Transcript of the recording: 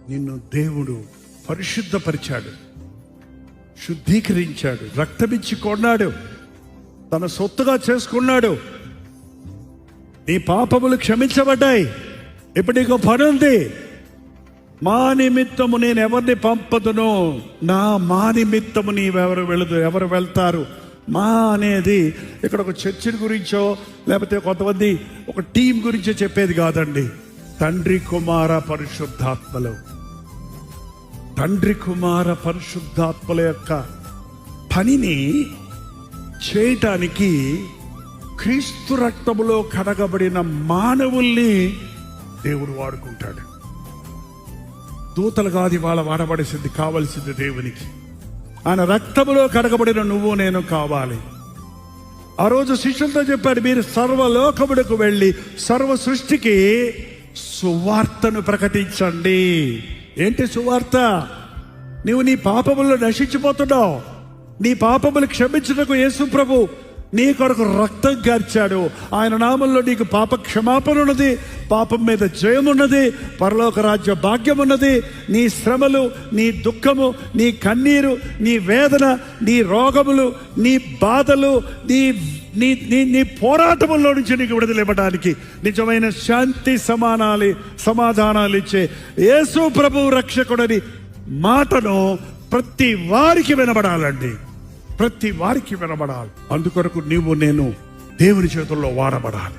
నిన్ను దేవుడు పరిశుద్ధపరిచాడు, శుద్ధీకరించాడు, రక్తమిచ్చి కొన్నాడు, తన సొత్తుగా చేసుకున్నాడు. నీ పాపములు క్షమించబడ్డాయి. ఇప్పుడు నీకు పని ఉంది. మా నిమిత్తము నేను ఎవరిని పంపదునో, మా నిమిత్తము ఎవరు వెళ్తారు. మా అనేది ఇక్కడ ఒక చర్చిని గురించో లేకపోతే కొంతమంది ఒక టీం గురించో చెప్పేది కాదండి. తండ్రి కుమార పరిశుద్ధాత్మలు, తండ్రి కుమార పరిశుద్ధాత్మల యొక్క పనిని చేయటానికి క్రీస్తు రక్తములో కడగబడిన మానవుల్ని దేవుడు వాడుకుంటాడు. దూతలు కాదు ఇవాళ వాడబడేసింది, కావలసింది దేవునికి. ఆయన రక్తములో కడగబడిన నువ్వు నేను కావాలి. ఆ రోజు శిష్యులతో చెప్పాడు, మీరు సర్వలోకములకు వెళ్ళి సర్వ సృష్టికి సువార్తను ప్రకటించండి. ఏంటి సువార్త? నువ్వు నీ పాపములను నశించిపోతున్నావు. నీ పాపములు క్షమించుటకు యేసు ప్రభు నీ కొరకు రక్తం కార్చాడు. ఆయన నామంలో నీకు పాప క్షమాపణ ఉన్నది, పాపం మీద జయం ఉన్నది, పరలోక రాజ్య భాగ్యం ఉన్నది. నీ శ్రమలు, నీ దుఃఖము, నీ కన్నీరు, నీ వేదన, నీ రోగములు, నీ బాధలు, నీ పోరాటముల్లో నుంచి నీకు విడుదలివ్వడానికి నిజమైన శాంతి సమాధానాలు ఇచ్చే యేసు ప్రభు రక్షకుడని మాటను ప్రతి వారికి వినబడాలండి, ప్రతి వారికి వినబడాలి. అందుకొరకు నీవు నేను దేవుని చేతుల్లో వాడబడాలి.